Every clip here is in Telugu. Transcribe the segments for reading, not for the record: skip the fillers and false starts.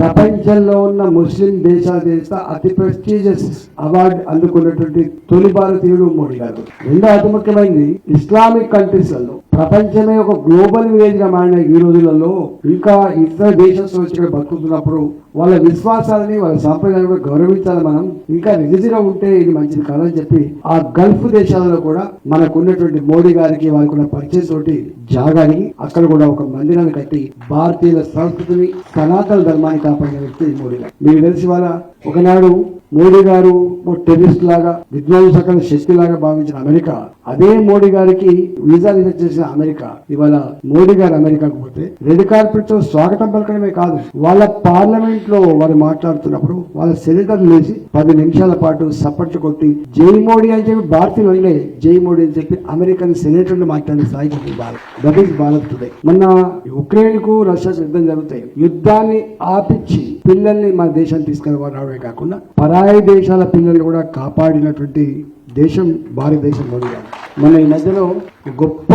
ప్రపంచంలో ఉన్న ముస్లిం దేశాల అతి ప్రెస్టీజియస్ అవార్డు అందుకున్నటువంటి తొలి భారతీయుడు మోడీ గారు. రెండో అతి ముఖ్యమైనది, ఇస్లామిక్ కంట్రీస్ లలో ప్రపంచమే ఒక గ్లోబల్ విలేజ్ గా మారిన ఈ రోజులలో ఇంకా ఇతర దేశస్తులు బతుకుతున్నప్పుడు వాళ్ళ విశ్వాసాలని వాళ్ళ సాంప్రదాయాలను గౌరవించాలి. మనం ఇంకా రిలీజియస్ గా ఉంటే ఇది మంచిది కాదని చెప్పి ఆ గల్ఫ్ దేశాలలో కూడా మనకు ఉన్నటువంటి మోడీ గారికి వాళ్ళకున్న పరిచయం తోటి జాగాని అక్కడ కూడా ఒక మందిరాన్ని కట్టి భారతీయుల సంస్కృతిని సనాతన ధర్మాన్ని కాపాడిన వ్యక్తి మోడీ గారు. మీకు తెలిసి వాళ్ళ ఒకనాడు మోడీ గారు టెర్రరిస్ట్ లాగా విధ్వంసక శక్తి లాగా భావించిన అమెరికా, అదే మోడీ గారికి వీసా రిజెక్ట్ చేసిన అమెరికా ఇవాళ మోడీ గారు అమెరికాకు పోతే రెడ్ కార్పెట్ తో స్వాగతం పలకడమే కాదు, వాళ్ళ పార్లమెంట్ లో వారు మాట్లాడుతున్నప్పుడు వాళ్ళ సెనేటర్లు లేచి 10 నిమిషాల పాటు సప్పట్లు కొట్టి జై మోడీ అని చెప్పి భారతీయులు వెళ్ళే జై మోడీ అని చెప్పి అమెరికన్ సెనేటర్లు మాట్లాడిన స్థాయికి దట్ ఈస్ భారత్ టుడే. మొన్న ఉక్రెయిన్ కు రష్యా యుద్ధం జరుగుతాయి, యుద్ధాన్ని ఆపించి పిల్లల్ని మన దేశాన్ని తీసుకురావడమే కాకుండా పరాయి దేశాల పిల్లల్ని కూడా కాపాడినటువంటి దేశం భారతదేశం. మోడీ గారు మన ఈ మధ్యలో గొప్ప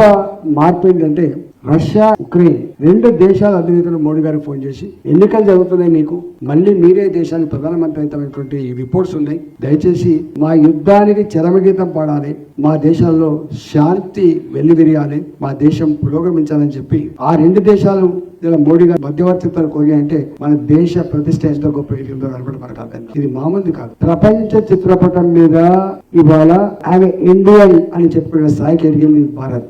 మార్పు ఏంటంటే రష్యా ఉక్రెయిన్ 2 దేశాల అధినేతలు మోడీ గారికి ఫోన్ చేసి ఎన్నికలు జరుగుతున్నాయి, మీకు మళ్ళీ మీరే దేశానికి ప్రధానమంత్రి అయినటువంటి రిపోర్ట్స్ ఉన్నాయి, దయచేసి మా యుద్ధానికి చరమగీతం పాడాలి, మా దేశాల్లో శాంతి వెల్లివిరియాలి, మా దేశం పురోగమించాలని చెప్పి ఆ 2 దేశాలు మోడీ గారు మధ్యవర్తిత్వాలు కోరి అంటే మన దేశ ప్రతిష్ట ఎంతో గొప్ప ఎదుగుతుందో కనపడి మనకు అర్థం. ఇది మామూలు కాదు. ప్రపంచ చిత్రపటం మీద ఇవాళ ఆమె ఇండియన్ అని చెప్పుకునే స్థాయికి ఎదిగింది భారత్.